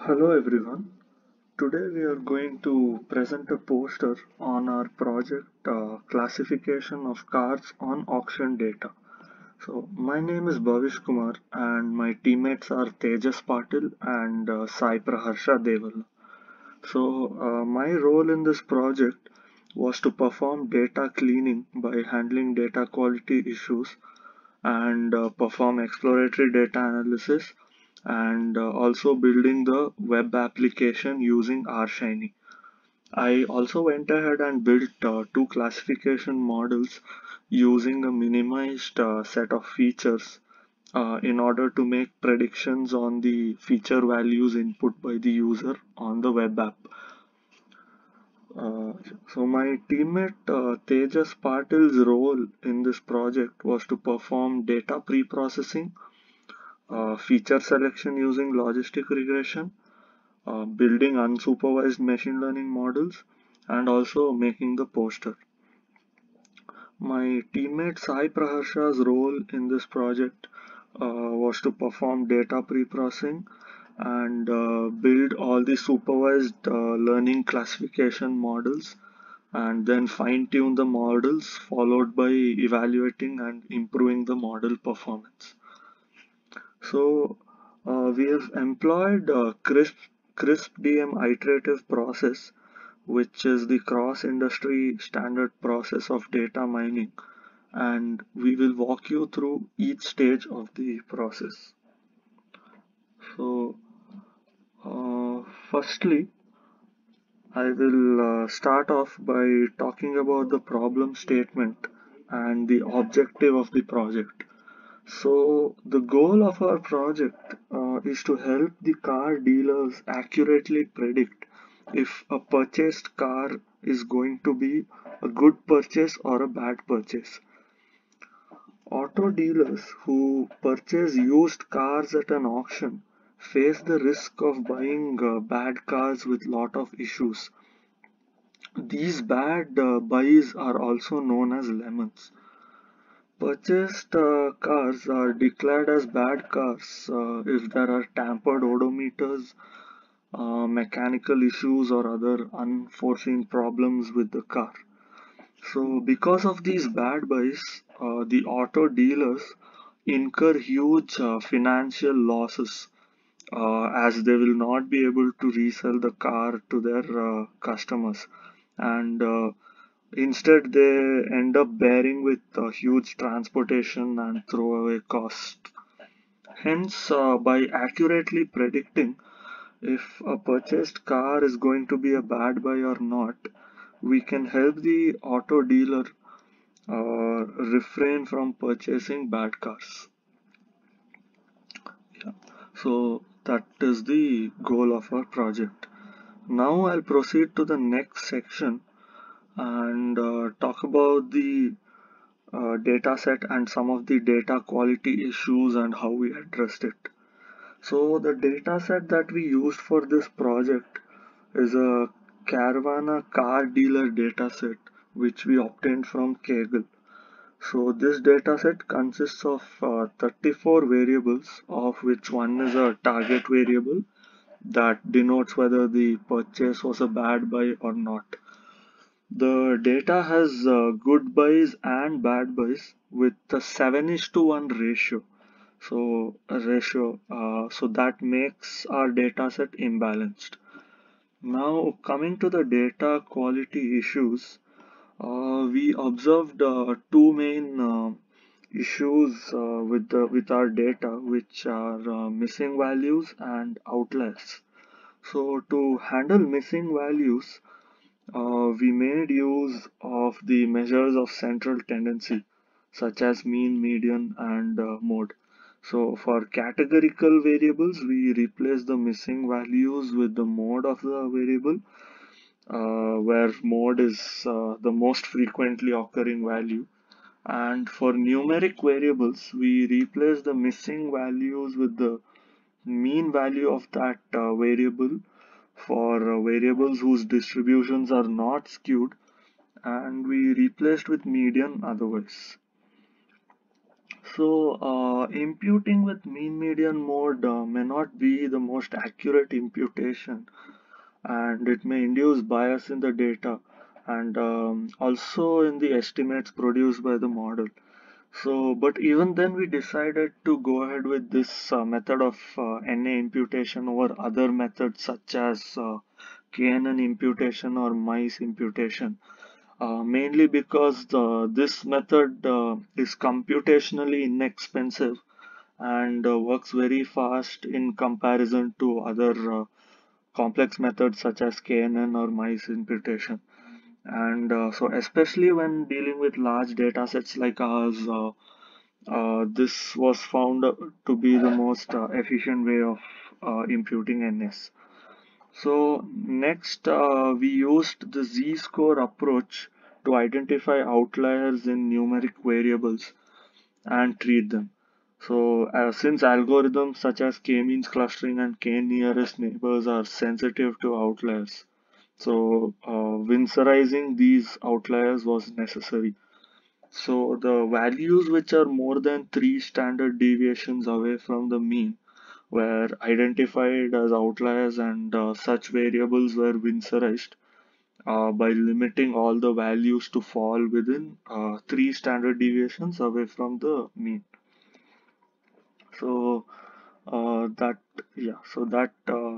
Hello everyone. Today we are going to present a poster on our project classification of cars on auction data. So my name is Bhavish Kumar and my teammates are Tejas Patil and Sai Praharsha Deval. So my role in this project was to perform data cleaning by handling data quality issues and perform exploratory data analysis and also building the web application using RShiny. I also went ahead and built two classification models using a minimized set of features in order to make predictions on the feature values input by the user on the web app. Uh, so my teammate Tejas Patil's role in this project was to perform data pre-processing, feature selection using logistic regression, building unsupervised machine learning models, and also making the poster. My teammate Sai Praharsha's role in this project was to perform data pre-processing and build all the supervised learning classification models and then fine-tune the models followed by evaluating and improving the model performance. So we have employed CRISP DM iterative process, which is the cross-industry standard process of data mining, and we will walk you through each stage of the process. So, firstly, I will start off by talking about the problem statement and the objective of the project. So, the goal of our project is to help the car dealers accurately predict if a purchased car is going to be a good purchase or a bad purchase. Auto dealers who purchase used cars at an auction face the risk of buying bad cars with lot of issues. These bad buys are also known as lemons. Purchased cars are declared as bad cars if there are tampered odometers, mechanical issues, or other unforeseen problems with the car. So, because of these bad buys, the auto dealers incur huge financial losses as they will not be able to resell the car to their customers. And instead, they end up bearing with huge transportation and throwaway cost. Hence, by accurately predicting if a purchased car is going to be a bad buy or not, we can help the auto dealer refrain from purchasing bad cars. Yeah. So that is the goal of our project. Now I'll proceed to the next section and talk about the data set and some of the data quality issues and how we addressed it. So the data set that we used for this project is a Carvana car dealer data set which we obtained from Kaggle. So this dataset consists of 34 variables, of which one is a target variable that denotes whether the purchase was a bad buy or not. The data has good buys and bad buys with a 7:1 ratio. So that makes our dataset imbalanced. Now coming to the data quality issues, we observed two main issues with our data, which are missing values and outliers. So to handle missing values, we made use of the measures of central tendency, such as mean, median, and mode. So for categorical variables, we replace the missing values with the mode of the variable, where mode is the most frequently occurring value. And for numeric variables, we replace the missing values with the mean value of that variable for variables whose distributions are not skewed, and we replaced with median otherwise. So, imputing with mean median mode may not be the most accurate imputation, and it may induce bias in the data and also in the estimates produced by the model. So, but even then, we decided to go ahead with this method of NA imputation over other methods such as KNN imputation or MICE imputation. Mainly because this method is computationally inexpensive and works very fast in comparison to other complex methods such as KNN or MICE imputation. And so, especially when dealing with large data sets like ours, this was found to be the most efficient way of imputing NS. So next, we used the z-score approach to identify outliers in numeric variables and treat them. So since algorithms such as k-means clustering and k-nearest neighbors are sensitive to outliers, so winsorizing these outliers was necessary. So the values which are more than 3 standard deviations away from the mean were identified as outliers, and such variables were winsorized by limiting all the values to fall within 3 standard deviations away from the mean. So that yeah, so that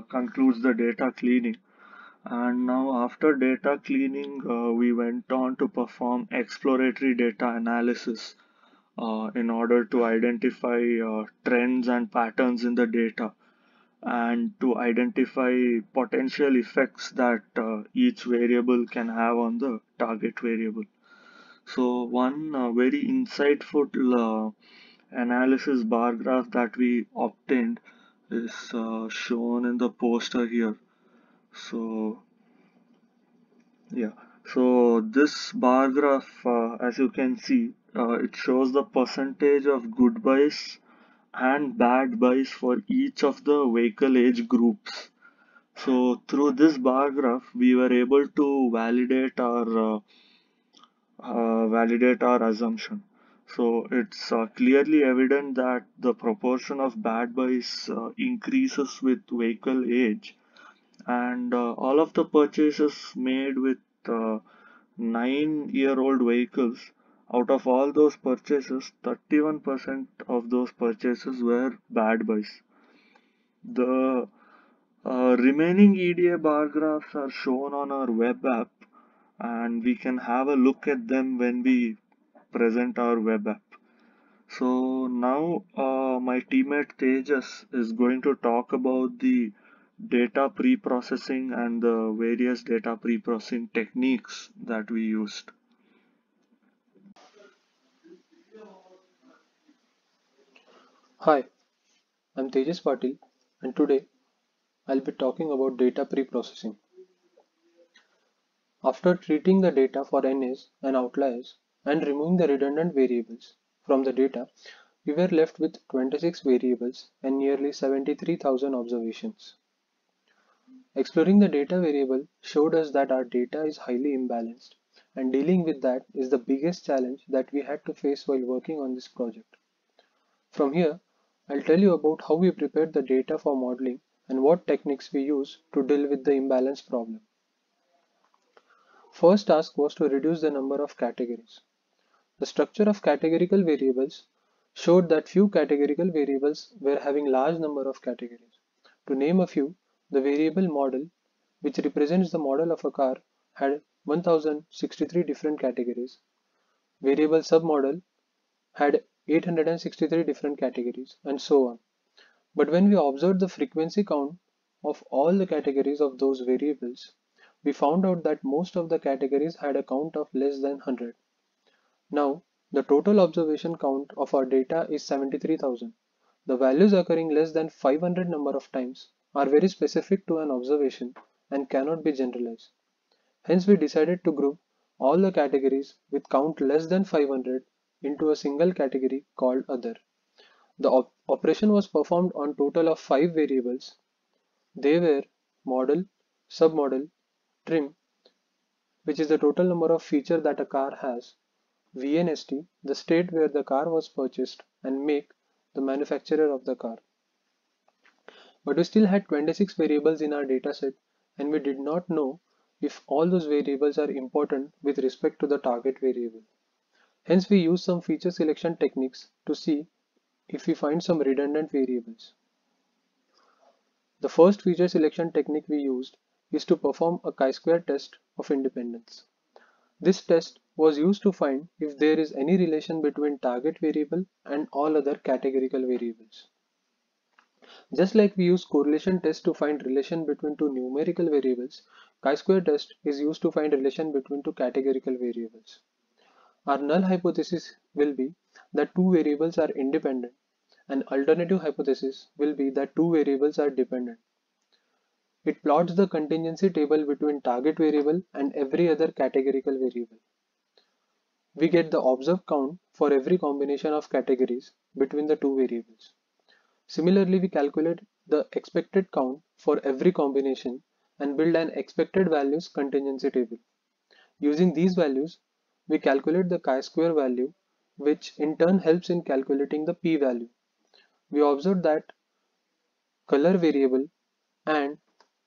concludes the data cleaning. And now after data cleaning, we went on to perform exploratory data analysis in order to identify trends and patterns in the data and to identify potential effects that each variable can have on the target variable. So one very insightful analysis bar graph that we obtained is shown in the poster here. So yeah, so this bar graph, as you can see, it shows the percentage of good buys and bad buys for each of the vehicle age groups. So through this bar graph, we were able to validate our assumption. So it's clearly evident that the proportion of bad buys increases with vehicle age, and all of the purchases made with 9-year-old vehicles. Out of all those purchases, 31% of those purchases were bad buys. The remaining EDA bar graphs are shown on our web app, and we can have a look at them when we present our web app. So now my teammate Tejas is going to talk about the data pre-processing and the various data pre-processing techniques that we used. Hi, I'm Tejas Patil, and today I'll be talking about data pre-processing. After treating the data for NAs and outliers and removing the redundant variables from the data, we were left with 26 variables and nearly 73,000 observations. Exploring the data variable showed us that our data is highly imbalanced, and dealing with that is the biggest challenge that we had to face while working on this project. From here, I'll tell you about how we prepared the data for modeling and what techniques we use to deal with the imbalance problem. First task was to reduce the number of categories. The structure of categorical variables showed that few categorical variables were having large number of categories. To name a few, the variable model, which represents the model of a car, had 1063 different categories. Variable submodel had 863 different categories, and so on. But when we observed the frequency count of all the categories of those variables, we found out that most of the categories had a count of less than 100. Now, the total observation count of our data is 73,000. The values occurring less than 500 number of times are very specific to an observation and cannot be generalized. Hence, we decided to group all the categories with count less than 500 into a single category called other. The operation was performed on total of 5 variables. They were model, submodel, trim, which is the total number of features that a car has, VNST, the state where the car was purchased, and make, the manufacturer of the car. But we still had 26 variables in our dataset, and we did not know if all those variables are important with respect to the target variable. Hence, we use some feature selection techniques to see if we find some redundant variables. The first feature selection technique we used is to perform a chi-square test of independence. This test was used to find if there is any relation between target variable and all other categorical variables. Just like we use correlation test to find relation between two numerical variables, chi-square test is used to find relation between two categorical variables. Our null hypothesis will be that two variables are independent, and alternative hypothesis will be that two variables are dependent. It plots the contingency table between target variable and every other categorical variable. We get the observed count for every combination of categories between the two variables. Similarly, we calculate the expected count for every combination and build an expected values contingency table. Using these values, we calculate the chi-square value, which in turn helps in calculating the p-value. We observed that color variable and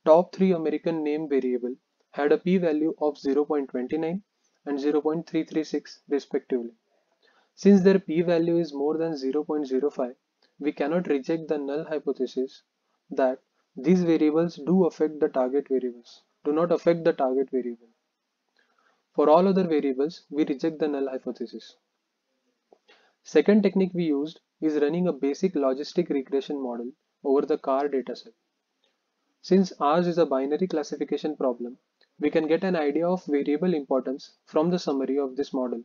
top 3 American name variable had a p-value of 0.29 and 0.336 respectively. Since their p-value is more than 0.05, we cannot reject the null hypothesis that these variables do not affect the target variable. For all other variables, we reject the null hypothesis. Second technique we used is running a basic logistic regression model over the car dataset. Since ours is a binary classification problem, we can get an idea of variable importance from the summary of this model.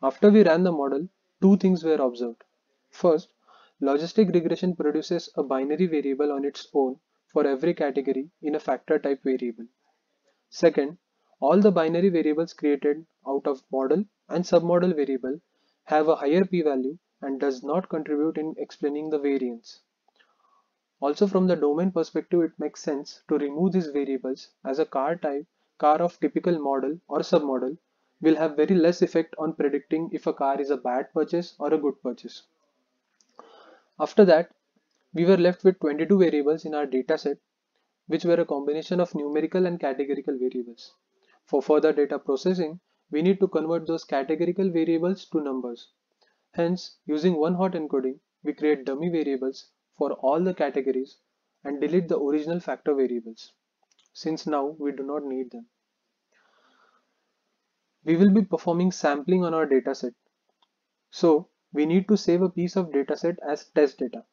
After we ran the model, two things were observed. First, logistic regression produces a binary variable on its own for every category in a factor type variable. Second, all the binary variables created out of model and submodel variable have a higher p-value and does not contribute in explaining the variance. Also, from the domain perspective, it makes sense to remove these variables as a car of typical model or submodel will have very less effect on predicting if a car is a bad purchase or a good purchase. After that, we were left with 22 variables in our dataset, which were a combination of numerical and categorical variables. For further data processing, we need to convert those categorical variables to numbers. Hence, using one-hot encoding, we create dummy variables for all the categories and delete the original factor variables, since now we do not need them. We will be performing sampling on our dataset, so we need to save a piece of dataset as test data.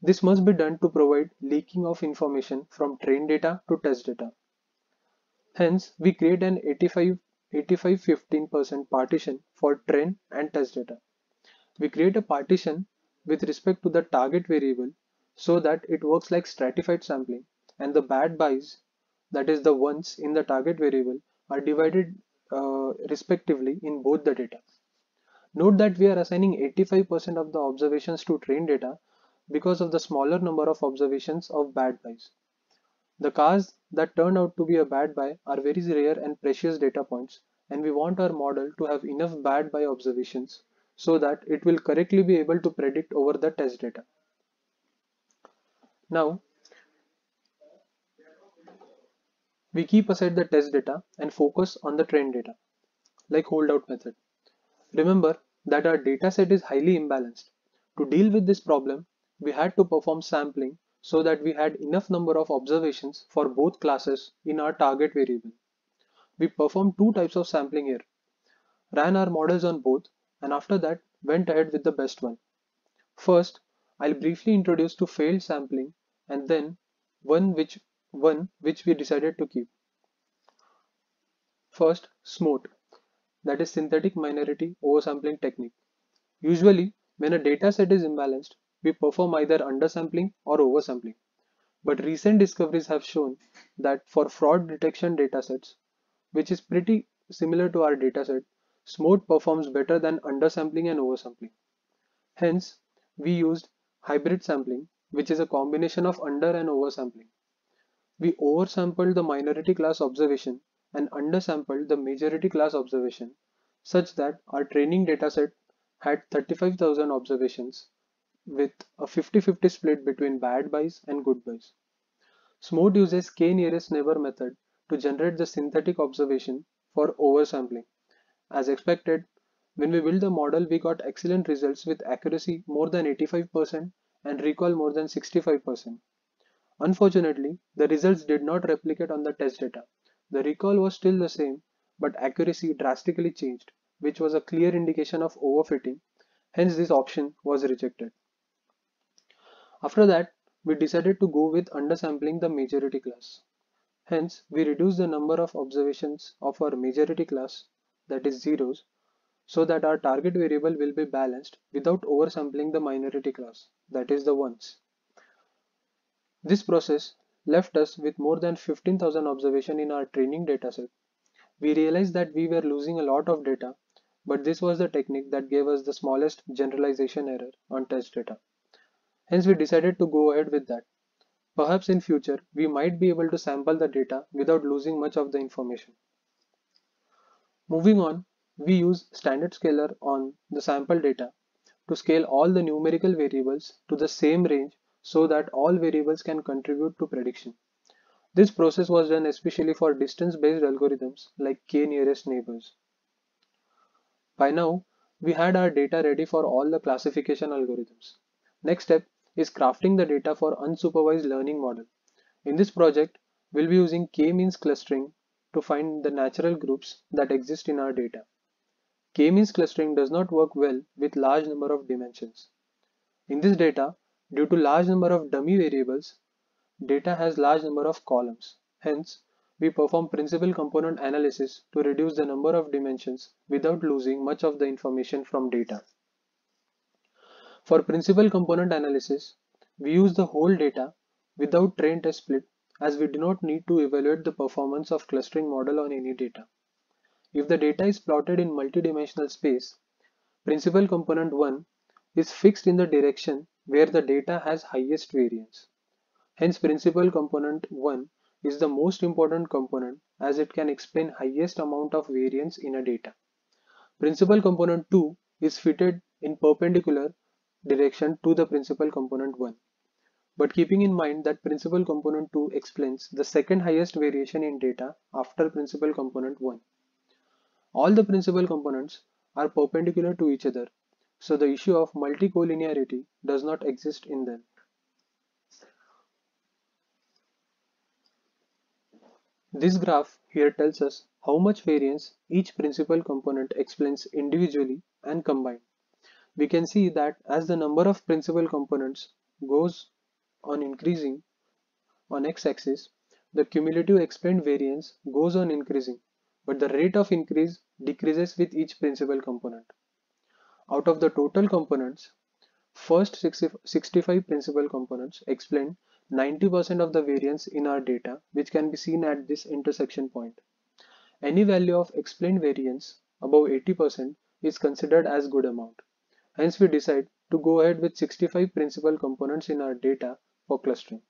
This must be done to provide leaking of information from trained data to test data. Hence, we create an 85-15% partition for train and test data. We create a partition with respect to the target variable so that it works like stratified sampling, and the bad buys, that is the ones in the target variable, are divided respectively in both the data. Note that we are assigning 85% of the observations to train data because of the smaller number of observations of bad buys. The cars that turn out to be a bad buy are very rare and precious data points, and we want our model to have enough bad buy observations so that it will correctly be able to predict over the test data. Now, we keep aside the test data and focus on the trained data, like holdout method. Remember that our dataset is highly imbalanced. To deal with this problem, we had to perform sampling so that we had enough number of observations for both classes in our target variable. We performed two types of sampling here, ran our models on both, and after that went ahead with the best one. First, I'll briefly introduce to failed sampling and then one which we decided to keep. First, SMOTE, that is synthetic minority oversampling technique. Usually, when a data set is imbalanced, we perform either undersampling or oversampling. But recent discoveries have shown that for fraud detection datasets, which is pretty similar to our dataset, SMOTE performs better than undersampling and oversampling. Hence, we used hybrid sampling, which is a combination of under and oversampling. We oversampled the minority class observation and undersampled the majority class observation, such that our training dataset had 35,000 observations with a 50-50 split between bad buys and good buys. Smoot uses k-nearest neighbor method to generate the synthetic observation for oversampling. As expected, when we built the model, we got excellent results with accuracy more than 85% and recall more than 65%. Unfortunately, the results did not replicate on the test data. The recall was still the same, but accuracy drastically changed, which was a clear indication of overfitting. Hence, this option was rejected. After that, we decided to go with undersampling the majority class. Hence, we reduced the number of observations of our majority class, that is zeros, so that our target variable will be balanced without oversampling the minority class, that is the ones. This process left us with more than 15,000 observations in our training dataset. We realized that we were losing a lot of data, but this was the technique that gave us the smallest generalization error on test data. Hence, we decided to go ahead with that. Perhaps in future, we might be able to sample the data without losing much of the information. Moving on, we use standard scaler on the sample data to scale all the numerical variables to the same range so that all variables can contribute to prediction. This process was done especially for distance-based algorithms like k-nearest neighbors. By now, we had our data ready for all the classification algorithms. Next step is crafting the data for unsupervised learning model. In this project, we'll be using k-means clustering to find the natural groups that exist in our data. K-means clustering does not work well with large number of dimensions. In this data, due to large number of dummy variables, data has large number of columns. Hence, we perform principal component analysis to reduce the number of dimensions without losing much of the information from data. For principal component analysis, we use the whole data without train test split as we do not need to evaluate the performance of clustering model on any data. If the data is plotted in multidimensional space, principal component 1 is fixed in the direction where the data has highest variance. Hence, principal component 1 is the most important component as it can explain highest amount of variance in a data. Principal component 2 is fitted in perpendicular direction to the principal component 1. But keeping in mind that principal component 2 explains the second highest variation in data after principal component 1. All the principal components are perpendicular to each other, so the issue of multi-collinearity does not exist in them. This graph here tells us how much variance each principal component explains individually and combined. We can see that as the number of principal components goes on increasing on x-axis, the cumulative explained variance goes on increasing, but the rate of increase decreases with each principal component. Out of the total components, first 65 principal components explain 90% of the variance in our data, which can be seen at this intersection point. Any value of explained variance above 80% is considered as good amount. Hence, we decide to go ahead with 65 principal components in our data for clustering.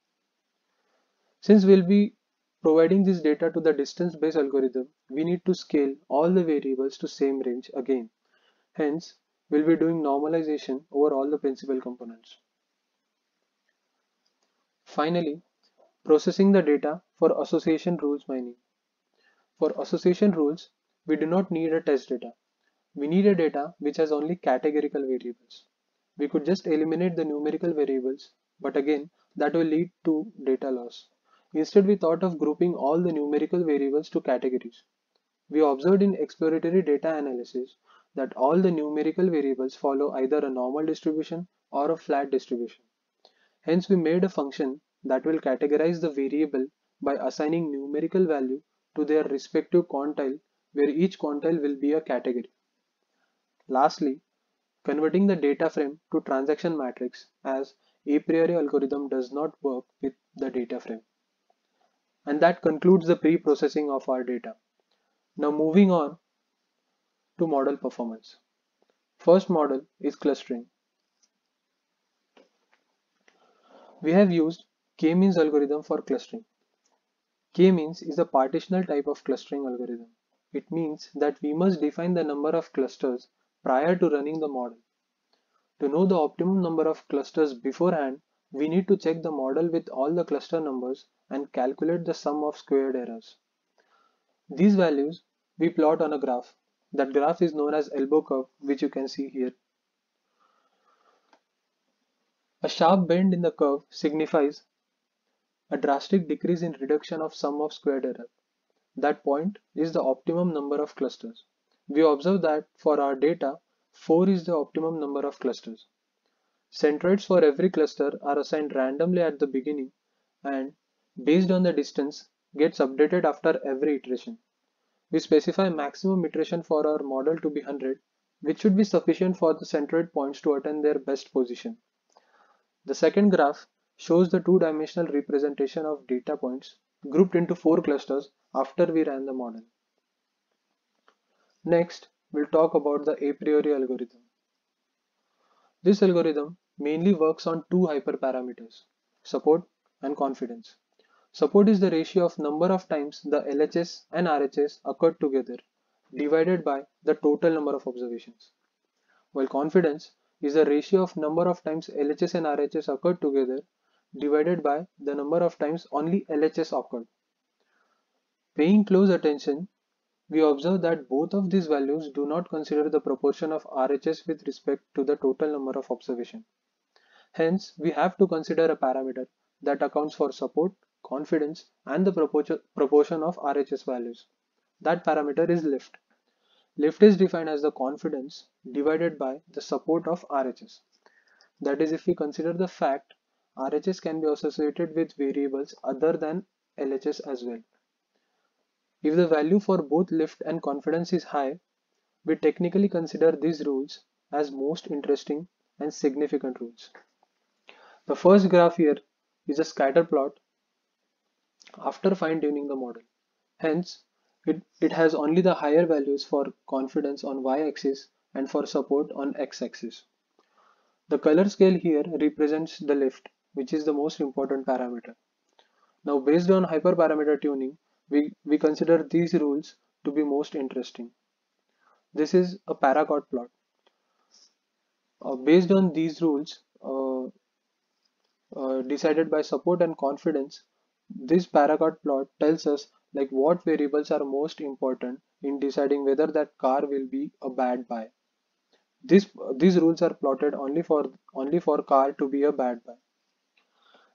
Since we'll be providing this data to the distance-based algorithm, we need to scale all the variables to same range again. Hence, we'll be doing normalization over all the principal components. Finally, processing the data for association rules mining. For association rules, we do not need a test data. We need a data which has only categorical variables. We could just eliminate the numerical variables, but again, that will lead to data loss. Instead, we thought of grouping all the numerical variables to categories. We observed in exploratory data analysis that all the numerical variables follow either a normal distribution or a flat distribution. Hence, we made a function that will categorize the variable by assigning numerical value to their respective quantile, where each quantile will be a category. Lastly, converting the data frame to transaction matrix, as a priori algorithm does not work with the data frame. And that concludes the pre-processing of our data. Now moving on to model performance. First model is clustering. We have used k-means algorithm for clustering. K-means is a partitional type of clustering algorithm. It means that we must define the number of clusters prior to running the model. To know the optimum number of clusters beforehand, we need to check the model with all the cluster numbers and calculate the sum of squared errors. These values we plot on a graph. That graph is known as elbow curve, which you can see here. A sharp bend in the curve signifies a drastic decrease in reduction of sum of squared error. That point is the optimum number of clusters. We observe that for our data, 4 is the optimum number of clusters. Centroids for every cluster are assigned randomly at the beginning and, based on the distance, gets updated after every iteration. We specify maximum iteration for our model to be 100, which should be sufficient for the centroid points to attain their best position. The second graph shows the two-dimensional representation of data points grouped into 4 clusters after we ran the model. Next, we'll talk about the a priori algorithm. This algorithm mainly works on two hyperparameters, support and confidence. Support is the ratio of number of times the LHS and RHS occurred together divided by the total number of observations, while confidence is the ratio of number of times LHS and RHS occurred together divided by the number of times only LHS occurred. Paying close attention, we observe that both of these values do not consider the proportion of RHS with respect to the total number of observations. Hence, we have to consider a parameter that accounts for support, confidence, and the proportion of RHS values. That parameter is lift. Lift is defined as the confidence divided by the support of RHS. That is, if we consider the fact RHS can be associated with variables other than LHS as well. If the value for both lift and confidence is high, we technically consider these rules as most interesting and significant rules. The first graph here is a scatter plot after fine-tuning the model. Hence, it has only the higher values for confidence on y-axis and for support on x-axis. The color scale here represents the lift, which is the most important parameter. Now, based on hyperparameter tuning, we consider these rules to be most interesting. This is a paracord plot. Based on these rules, decided by support and confidence, this paracord plot tells us like what variables are most important in deciding whether that car will be a bad buy. These rules are plotted only for car to be a bad buy.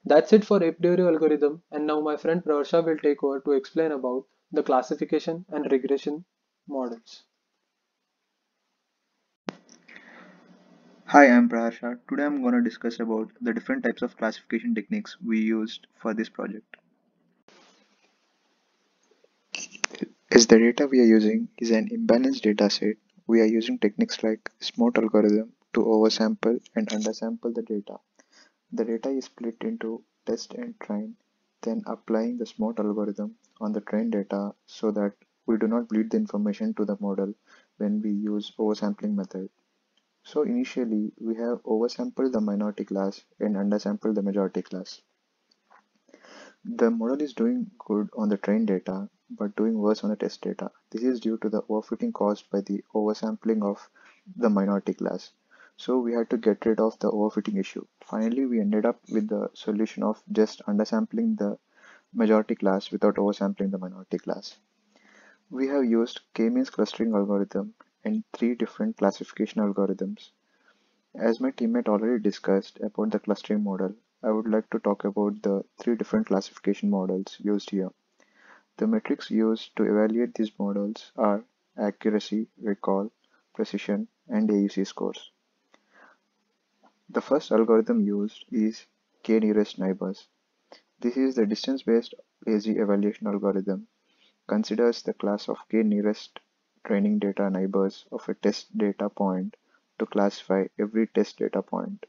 That's it for a priori algorithm, and now my friend Prarsha will take over to explain about the classification and regression models. Hi, I'm Prasha. Today I'm going to discuss about the different types of classification techniques we used for this project. As the data we are using is an imbalanced data set, we are using techniques like SMOT algorithm to oversample and undersample the data. The data is split into test and train, then applying the SMOT algorithm on the trained data so that we do not bleed the information to the model when we use oversampling method. So initially, we have oversampled the minority class and undersampled the majority class. The model is doing good on the trained data, but doing worse on the test data. This is due to the overfitting caused by the oversampling of the minority class. So we had to get rid of the overfitting issue. Finally, we ended up with the solution of just undersampling the majority class without oversampling the minority class. We have used k-means clustering algorithm and 3 different classification algorithms. As my teammate already discussed about the clustering model, I would like to talk about the 3 different classification models used here. The metrics used to evaluate these models are accuracy, recall, precision, and AUC scores. The first algorithm used is k-nearest neighbors. This is the distance-based lazy evaluation algorithm. Considers the class of k nearest training data neighbors of a test data point to classify every test data point.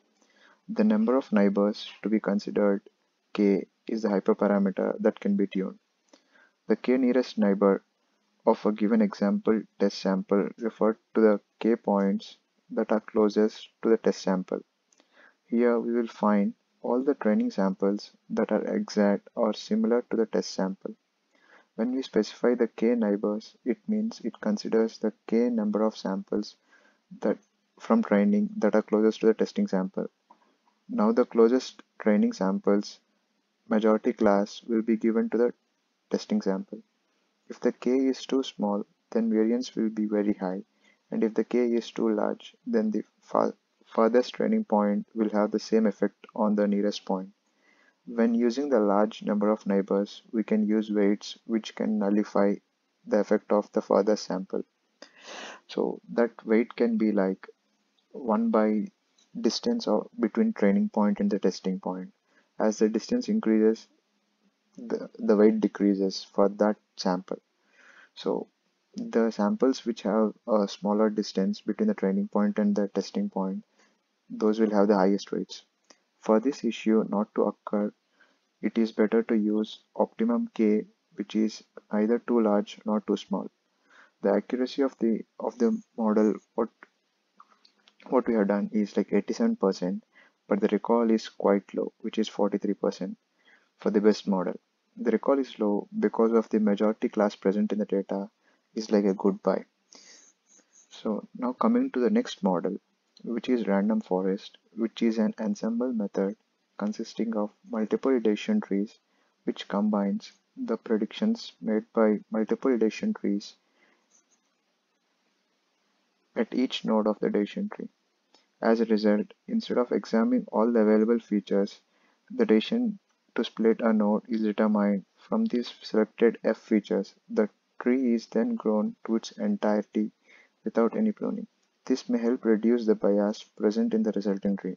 The number of neighbors to be considered k is the hyperparameter that can be tuned. The k nearest neighbor of a given example test sample refer to the k points that are closest to the test sample. Here we will find all the training samples that are exact or similar to the test sample. When we specify the k neighbors, it means it considers the k number of samples that from training that are closest to the testing sample. Now the closest training samples majority class will be given to the testing sample. If the k is too small, then variance will be very high, and if the k is too large, then the farthest training point will have the same effect on the nearest point. When using the large number of neighbors, we can use weights which can nullify the effect of the farthest sample. So that weight can be like 1 by distance or between training point and the testing point. As the distance increases, the weight decreases for that sample. So the samples which have a smaller distance between the training point and the testing point, those will have the highest weights. For this issue not to occur, it is better to use optimum K, which is neither too large nor too small. The accuracy of the model, what we have done is like 87%, but the recall is quite low, which is 43% for the best model. The recall is low because of the majority class present in the data is like a good buy. So now coming to the next model, which is random forest, which is an ensemble method consisting of multiple decision trees, which combines the predictions made by multiple decision trees at each node of the decision tree. As a result, instead of examining all the available features, the decision to split a node is determined from these selected F features. The tree is then grown to its entirety without any pruning. This may help reduce the bias present in the resulting tree.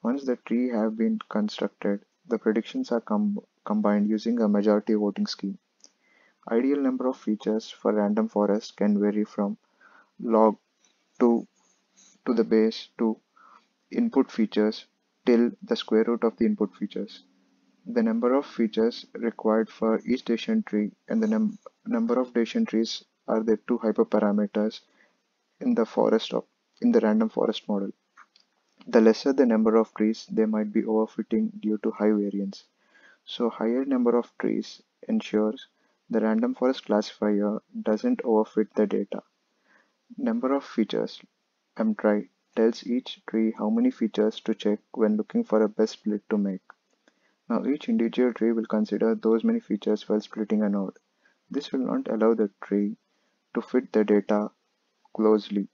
Once the tree have been constructed, the predictions are combined using a majority voting scheme. Ideal number of features for random forest can vary from log 2 to the base 2 input features till the square root of the input features. The number of features required for each decision tree and the number of decision trees are the two hyperparameters in the random forest model. The lesser the number of trees, they might be overfitting due to high variance. So higher number of trees ensures the random forest classifier doesn't overfit the data. Number of features mtry tells each tree how many features to check when looking for a best split to make. Now each individual tree will consider those many features while splitting a node. This will not allow the tree to fit the data closely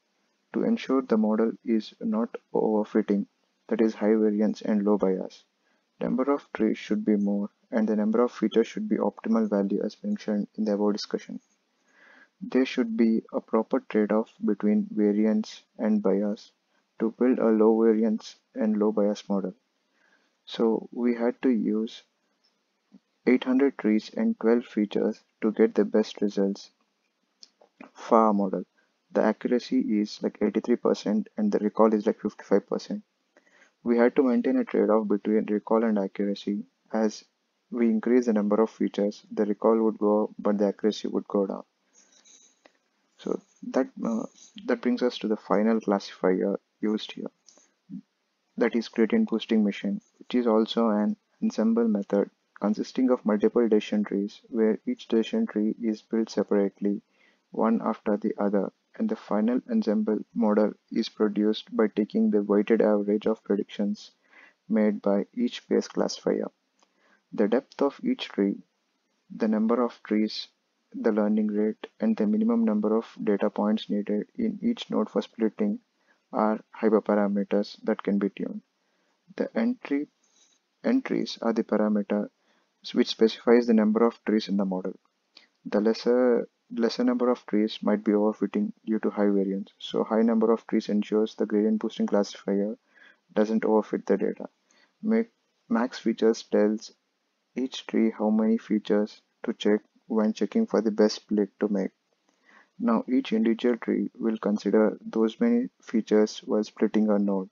to ensure the model is not overfitting, that is high variance and low bias. Number of trees should be more and the number of features should be optimal value as mentioned in the above discussion. There should be a proper trade-off between variance and bias to build a low variance and low bias model. So we had to use 800 trees and 12 features to get the best results for our model. The accuracy is like 83% and the recall is like 55%. We had to maintain a trade-off between recall and accuracy. As we increase the number of features, the recall would go up, but the accuracy would go down. So that brings us to the final classifier used here, that is gradient boosting machine, which is also an ensemble method consisting of multiple decision trees where each decision tree is built separately, one after the other, and the final ensemble model is produced by taking the weighted average of predictions made by each base classifier. The depth of each tree, the number of trees, the learning rate, and the minimum number of data points needed in each node for splitting are hyperparameters that can be tuned. The entries are the parameter which specifies the number of trees in the model. The lesser number of trees might be overfitting due to high variance. So high number of trees ensures the gradient boosting classifier doesn't overfit the data. Max features tells each tree how many features to check when checking for the best split to make. Now each individual tree will consider those many features while splitting a node.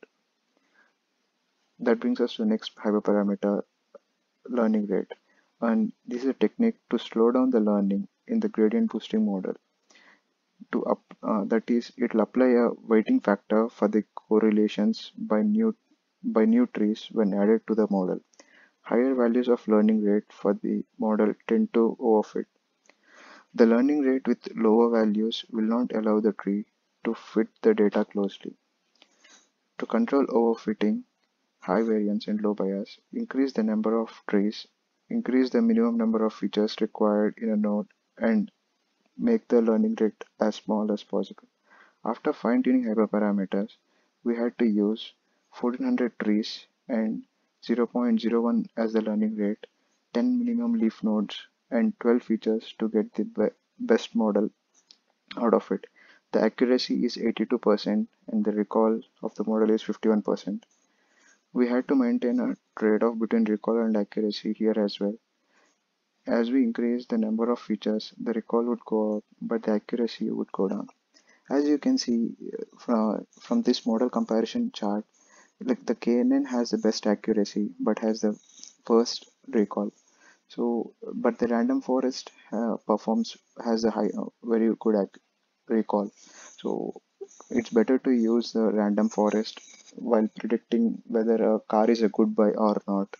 That brings us to the next hyperparameter, learning rate. And this is a technique to slow down the learning in the gradient boosting model. That is, it will apply a weighting factor for the correlations by new trees when added to the model. Higher values of learning rate for the model tend to overfit. The learning rate with lower values will not allow the tree to fit the data closely. To control overfitting, high variance and low bias, increase the number of trees, increase the minimum number of features required in a node, and make the learning rate as small as possible. After fine-tuning hyperparameters, we had to use 1400 trees and 0.01 as the learning rate, 10 minimum leaf nodes, and 12 features to get the best model out of it. The accuracy is 82% and the recall of the model is 51%. We had to maintain a trade-off between recall and accuracy here as well. As we increase the number of features, the recall would go up, but the accuracy would go down. As you can see from this model comparison chart, like the KNN has the best accuracy but has the first recall. So, but the random forest performs has a high, very good recall. So, it's better to use the random forest while predicting whether a car is a good buy or not.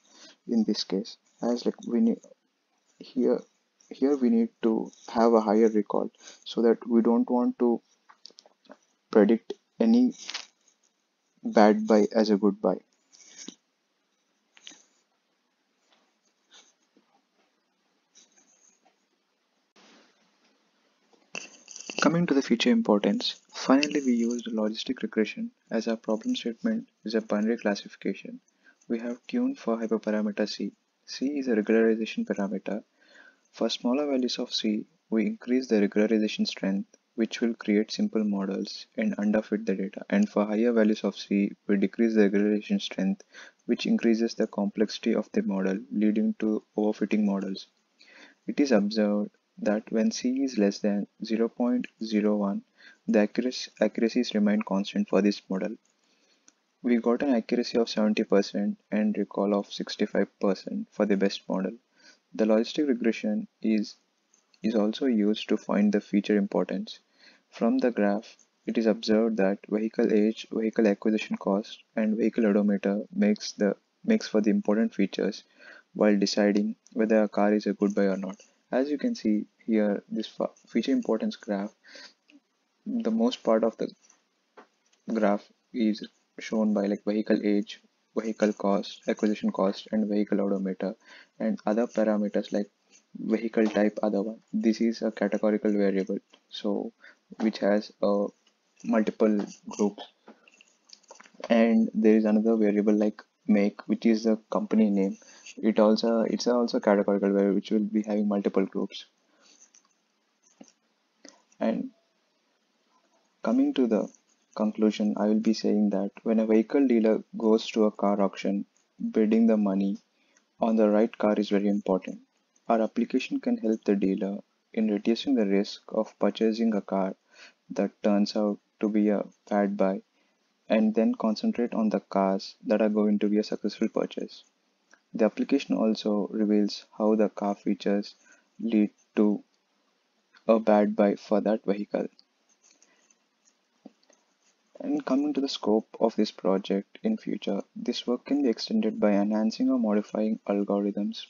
In this case, as like we need here, here we need to have a higher recall so that we don't want to predict any bad buy as a good buy. Coming to the feature importance, finally we used logistic regression as our problem statement is a binary classification. We have tuned for hyperparameter C. C is a regularization parameter. For smaller values of C, we increase the regularization strength, which will create simple models and underfit the data. And for higher values of C, we decrease the regularization strength, which increases the complexity of the model, leading to overfitting models. It is observed that when C is less than 0.01, the accuracies remain constant for this model. We got an accuracy of 70% and recall of 65% for the best model. The logistic regression is also used to find the feature importance. From the graph, it is observed that vehicle age, vehicle acquisition cost, and vehicle odometer makes for the important features while deciding whether a car is a good buy or not. As you can see here, this feature importance graph, the most part of the graph is shown by like vehicle age, vehicle cost, acquisition cost, and vehicle odometer, and other parameters like vehicle type other one. This is a categorical variable, so which has multiple groups, and there is another variable like make, which is the company name. It's also categorical variable which will be having multiple groups. And coming to the conclusion, I will be saying that when a vehicle dealer goes to a car auction, bidding the money on the right car is very important. Our application can help the dealer in reducing the risk of purchasing a car that turns out to be a bad buy and then concentrate on the cars that are going to be a successful purchase. The application also reveals how the car features lead to a bad buy for that vehicle. And coming to the scope of this project in future, this work can be extended by enhancing or modifying algorithms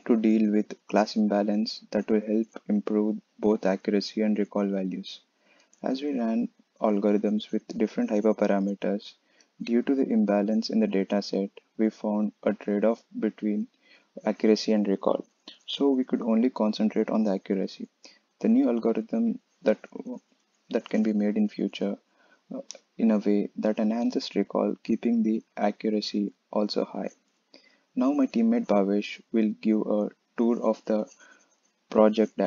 to deal with class imbalance that will help improve both accuracy and recall values. As we ran algorithms with different hyperparameters, due to the imbalance in the dataset, we found a trade-off between accuracy and recall. So we could only concentrate on the accuracy. The new algorithm that can be made in future uh, in a way that enhances recall, keeping the accuracy also high. Now my teammate Bhavesh will give a tour of the project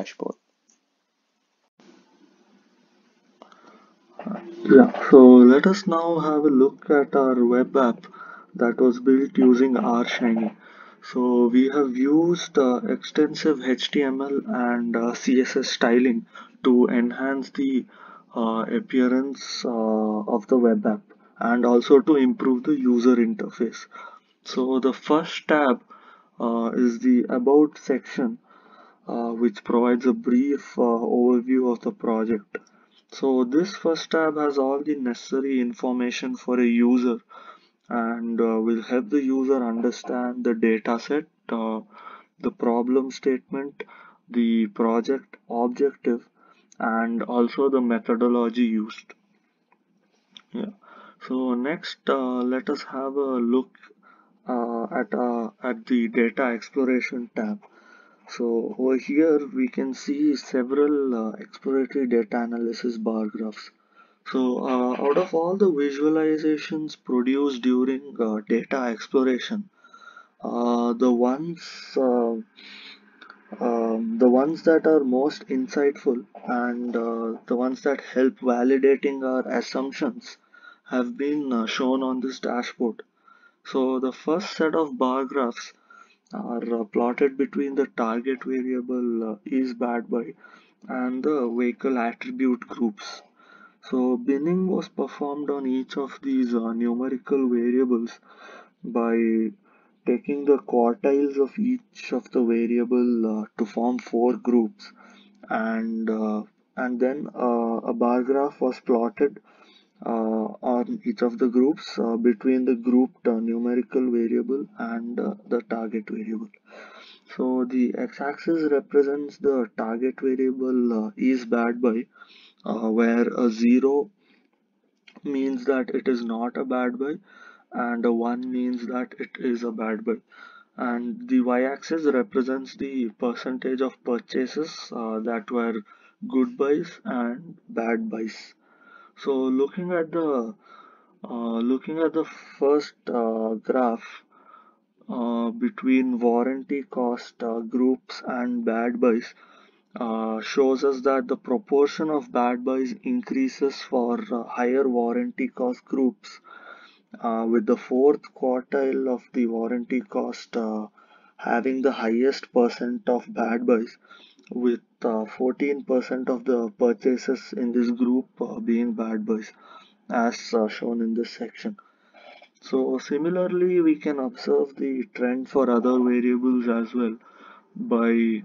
Yeah, so let us now have a look at our web app that was built using R Shiny. So we have used extensive HTML and CSS styling to enhance the appearance of the web app and also to improve the user interface. So the first tab is the About section, which provides a brief overview of the project. So this first tab has all the necessary information for a user and will help the user understand the data set, the problem statement, the project objective, and also the methodology used. Yeah. So next, let us have a look at the data exploration tab. So over here we can see several exploratory data analysis bar graphs. So out of all the visualizations produced during data exploration, the ones that are most insightful and the ones that help validating our assumptions have been shown on this dashboard. So the first set of bar graphs are plotted between the target variable is bad by and the vehicle attribute groups. So binning was performed on each of these numerical variables by taking the quartiles of each of the variable to form four groups, and then a bar graph was plotted on each of the groups between the grouped numerical variable and the target variable. So the x-axis represents the target variable is bad by, where a 0 means that it is not a bad buy and a 1 means that it is a bad buy. And the y-axis represents the percentage of purchases that were good buys and bad buys. So looking at the first graph between warranty cost groups and bad buys shows us that the proportion of bad buys increases for higher warranty cost groups, with the fourth quartile of the warranty cost having the highest percent of bad buys, with 14% of the purchases in this group being bad buys, as shown in this section. So similarly, we can observe the trend for other variables as well by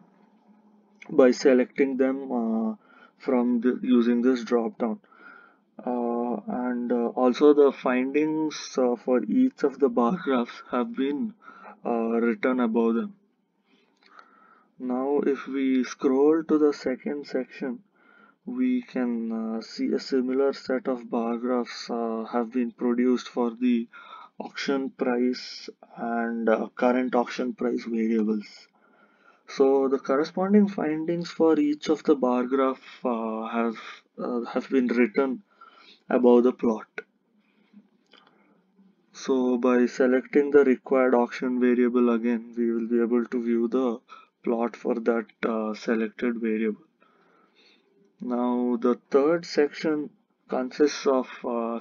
selecting them from using this drop down. And also the findings for each of the bar graphs have been written above them. Now if we scroll to the second section, we can see a similar set of bar graphs have been produced for the auction price and current auction price variables. So the corresponding findings for each of the bar graph have been written above the plot. So by selecting the required auction variable again, we will be able to view the plot for that selected variable. Now the third section consists of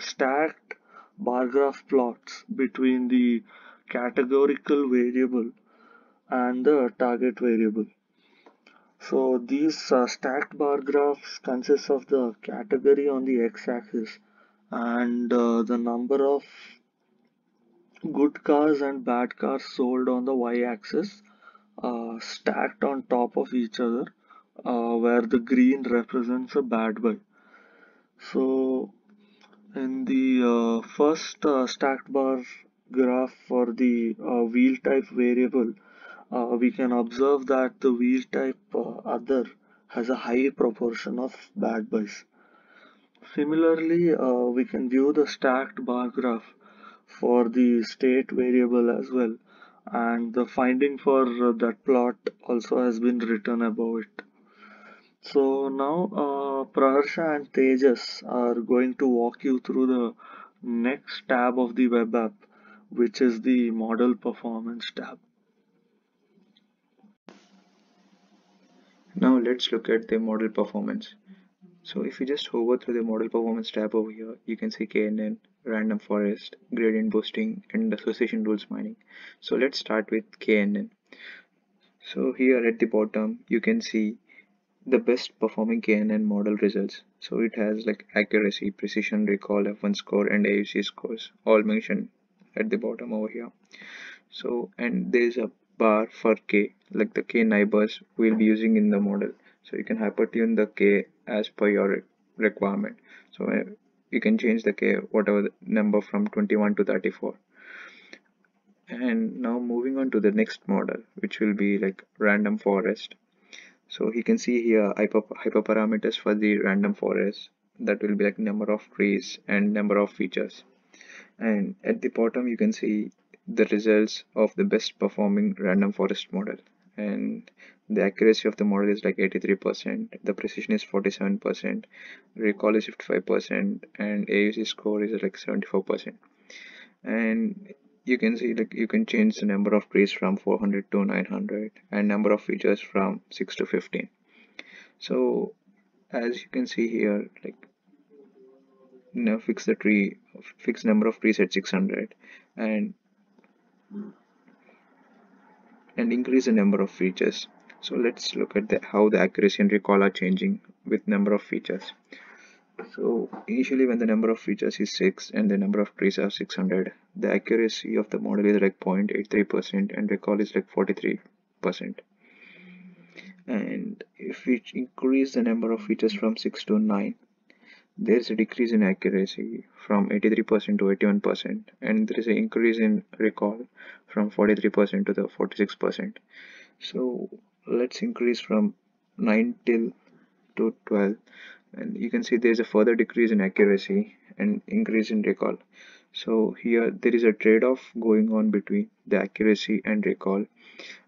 stacked bar graph plots between the categorical variable and the target variable. So these stacked bar graphs consist of the category on the x-axis and the number of good cars and bad cars sold on the y-axis, stacked on top of each other, where the green represents a bad buy. So in the first stacked bar graph for the wheel type variable, we can observe that the wheel type other has a high proportion of bad buys. Similarly, we can view the stacked bar graph for the state variable as well, and the finding for that plot also has been written above it. So now Praharsha and Tejas are going to walk you through the next tab of the web app, which is the model performance tab. Now let's look at the model performance. So if you just hover through the model performance tab over here, you can see KNN, random forest, gradient boosting, and association rules mining. So let's start with KNN. So here at the bottom, you can see the best performing KNN model results. So it has like accuracy, precision, recall, F1 score, and AUC scores all mentioned at the bottom over here. So, and there is a bar for K, like the K neighbors we'll be using in the model. So you can hypertune the K as per your requirement. So you can change the K whatever the number from 21 to 34. And now moving on to the next model, which will be like random forest. So you can see here hyperparameters for the random forest, that will be like number of trees and number of features. And at the bottom you can see the results of the best performing random forest model. And the accuracy of the model is like 83%, the precision is 47%, recall is 55%, and AUC score is like 74%. And you can see like you can change the number of trees from 400 to 900 and number of features from 6 to 15. So as you can see here, like fix number of trees at 600, and increase the number of features. So let's look at how the accuracy and recall are changing with number of features. So initially when the number of features is 6 and the number of trees are 600, the accuracy of the model is like 0.83% and recall is like 43%. And if we increase the number of features from 6 to 9, there is a decrease in accuracy from 83% to 81%, and there is an increase in recall from 43% to the 46%. So let's increase from 9 till to 12, and you can see there is a further decrease in accuracy and increase in recall. So here there is a trade-off going on between the accuracy and recall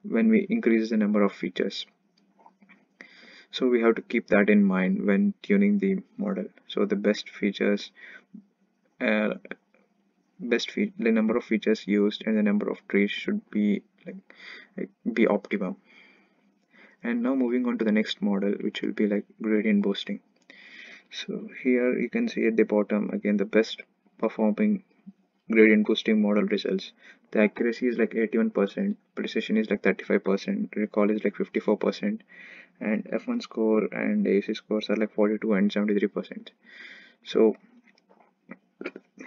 when we increase the number of features. So we have to keep that in mind when tuning the model. So the uh, the number of features used and the number of trees should be be optimum. And now moving on to the next model, which will be like gradient boosting. So here you can see at the bottom again the best performing gradient boosting model results. The accuracy is like 81%, precision is like 35%, recall is like 54%, and F1 score and AUC scores are like 42 and 73%. So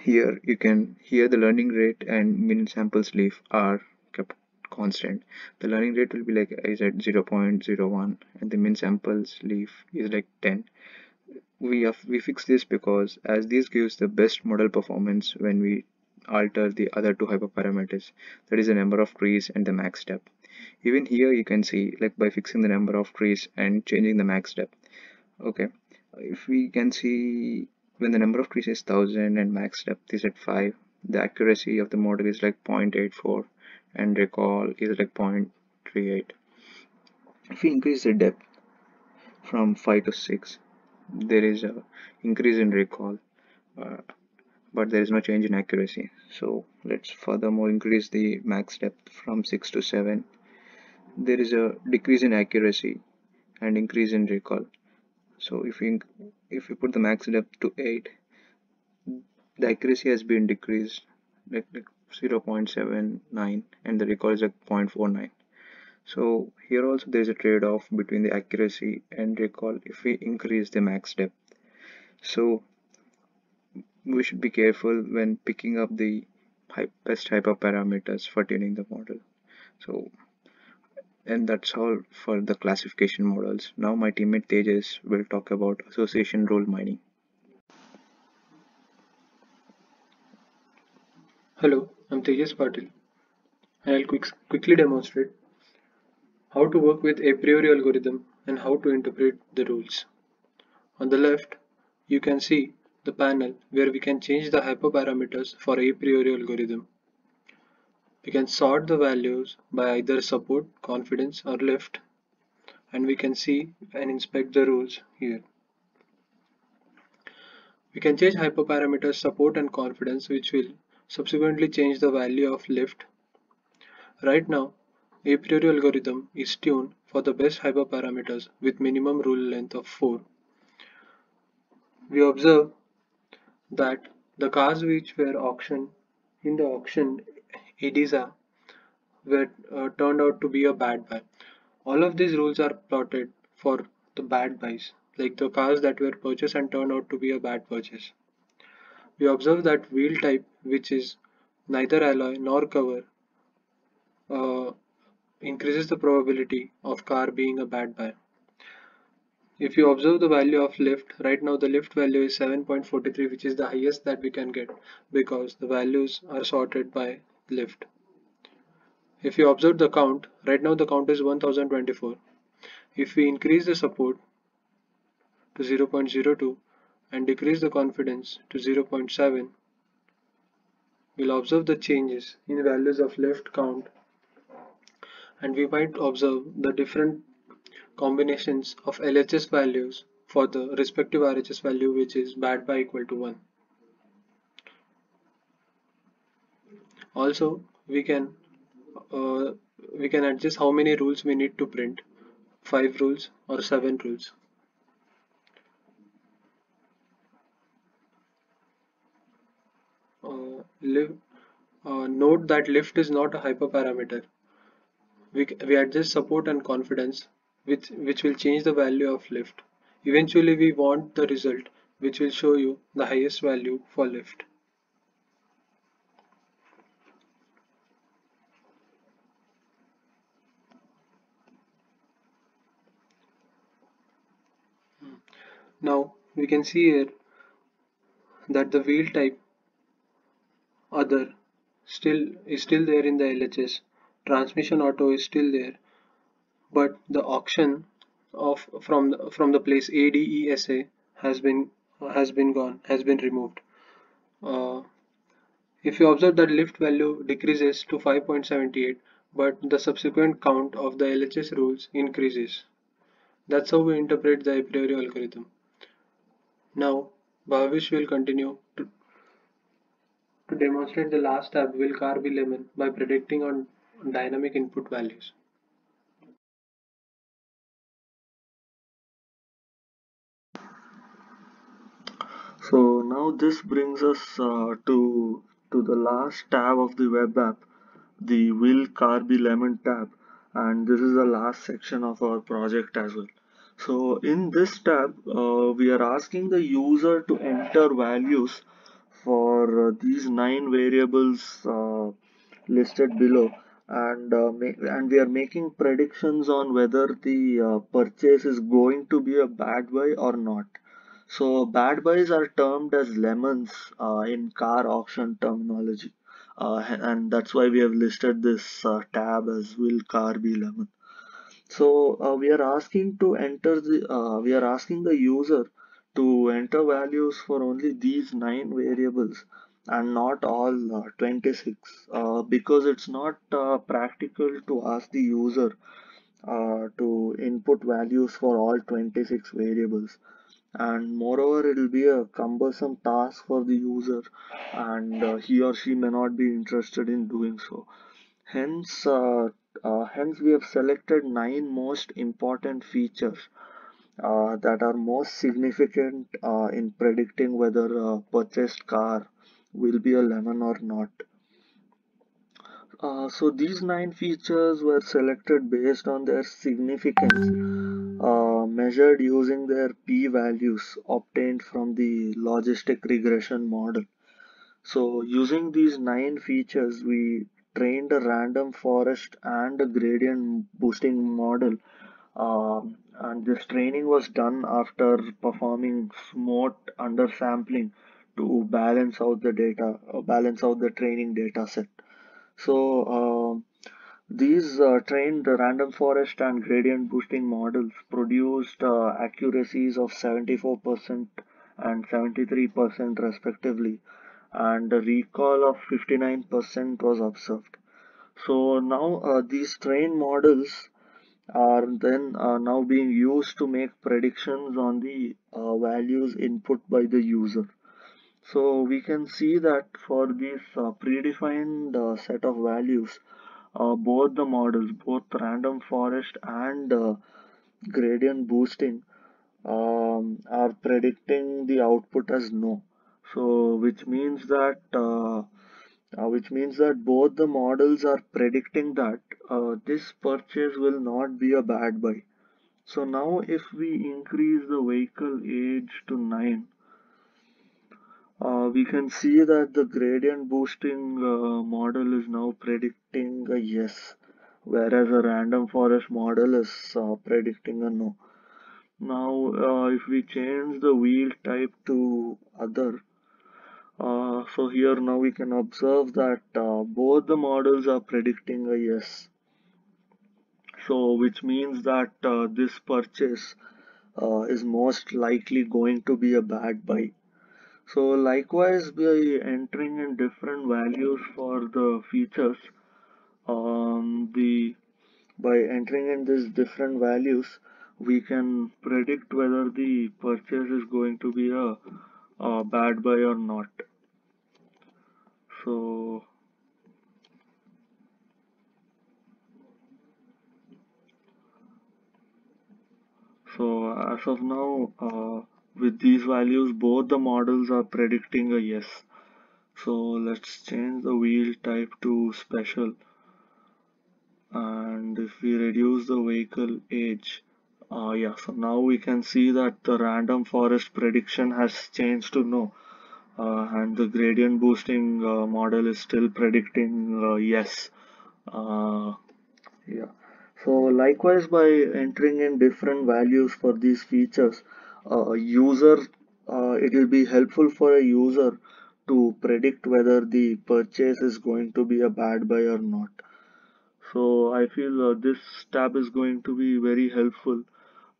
here you can the learning rate and min samples leaf are kept constant. The learning rate will be like is at 0.01 and the min samples leaf is like 10. We fix this because as this gives the best model performance when we alter the other two hyperparameters, that is the number of trees and the max depth. Even here you can see like by fixing the number of trees and changing the max depth. Okay, if we can see when the number of trees is 1000 and max depth is at 5, the accuracy of the model is like 0.84 and recall is like 0.38. If we increase the depth from 5 to 6, there is a increase in recall, uh, but there is no change in accuracy. So let's furthermore increase the max depth from 6 to 7. There is a decrease in accuracy and increase in recall. So if we put the max depth to 8, the accuracy has been decreased like 0.79 and the recall is like 0.49. So here also there is a trade-off between the accuracy and recall if we increase the max depth. So we should be careful when picking up the best hyperparameters for tuning the model. So, and that's all for the classification models. Now my teammate Tejas will talk about association rule mining. Hello, I'm Tejas Patil, and I'll quickly demonstrate how to work with a priori algorithm and how to interpret the rules. On the left, you can see the panel where we can change the hyperparameters for a priori algorithm. We can sort the values by either support, confidence, or lift, and we can see and inspect the rules here. We can change hyperparameters support and confidence, which will subsequently change the value of lift. Right now, a priori algorithm is tuned for the best hyperparameters with minimum rule length of 4. We observe that the cars which were auctioned in the auction EDISA were turned out to be a bad buy. All of these rules are plotted for the bad buys, like the cars that were purchased and turned out to be a bad purchase. We observe that wheel type, which is neither alloy nor cover, uh, increases the probability of car being a bad buy. If you observe the value of lift, right now the lift value is 7.43, which is the highest that we can get because the values are sorted by lift. If you observe the count, right now the count is 1024. If we increase the support to 0.02 and decrease the confidence to 0.7, we'll observe the changes in values of lift count, and we might observe the different combinations of LHS values for the respective RHS value, which is bad by equal to 1. Also, uh, we can adjust how many rules we need to print, 5 rules or 7 rules. Note that lift is not a hyperparameter. We adjust support and confidence, which will change the value of lift. Eventually, we want the result, which will show you the highest value for lift. Now, we can see here that the wheel type other still there in the LHS. Transmission auto is still there, but the auction of from the place ADESA has been removed. Uh, if you observe that lift value decreases to 5.78, but the subsequent count of the LHS rules increases. That's how we interpret the a priori algorithm. Now, Bhavish will continue to demonstrate the last tab will car be lemon by predicting on dynamic input values. So now this brings us to the last tab of the web app, the Will Car Be Lemon tab, and this is the last section of our project as well. So in this tab, we are asking the user to enter values for these 9 variables listed below, and we are making predictions on whether the purchase is going to be a bad buy or not. So bad buys are termed as lemons in car auction terminology, and that's why we have listed this tab as will car be lemon. So we are asking the user to enter values for only these 9 variables and not all 26, because it's not practical to ask the user to input values for all 26 variables, and moreover it will be a cumbersome task for the user, and he or she may not be interested in doing so. Hence we have selected 9 most important features that are most significant in predicting whether a purchased car will be a lemon or not. So these 9 features were selected based on their significance, measured using their p-values obtained from the logistic regression model. So using these 9 features, we trained a random forest and a gradient boosting model. And this training was done after performing smart undersampling to balance out the training data set. So these trained random forest and gradient boosting models produced accuracies of 74% and 73% respectively, and a recall of 59% was observed. So now these trained models are then now being used to make predictions on the values input by the user. So we can see that for this predefined set of values, both the models, both random forest and gradient boosting, are predicting the output as no. So which means that both the models are predicting that this purchase will not be a bad buy. So now if we increase the vehicle age to 9, we can see that the gradient boosting model is now predicting a yes, whereas a random forest model is predicting a no. Now, if we change the wheel type to other, so here now we can observe that both the models are predicting a yes. So which means that this purchase is most likely going to be a bad buy. So likewise, by entering in different values for the features, the by entering in these different values, we can predict whether the purchase is going to be a bad buy or not. So as of now, with these values, both the models are predicting a yes. So let's change the wheel type to special, and if we reduce the vehicle age, yeah, so now we can see that the random forest prediction has changed to no, and the gradient boosting model is still predicting yes. Uh, yeah. So likewise, by entering in different values for these features, it will be helpful for a user to predict whether the purchase is going to be a bad buy or not. So I feel this tab is going to be very helpful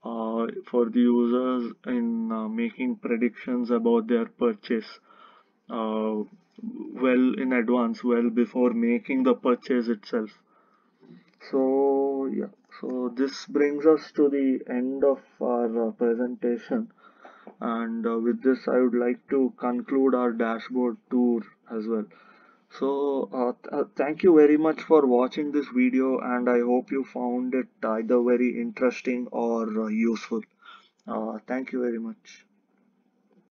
for the users in making predictions about their purchase well in advance, well before making the purchase itself. So yeah, so this brings us to the end of our presentation, and with this I would like to conclude our dashboard tour as well. So thank you very much for watching this video, and I hope you found it either very interesting or useful. Thank you very much.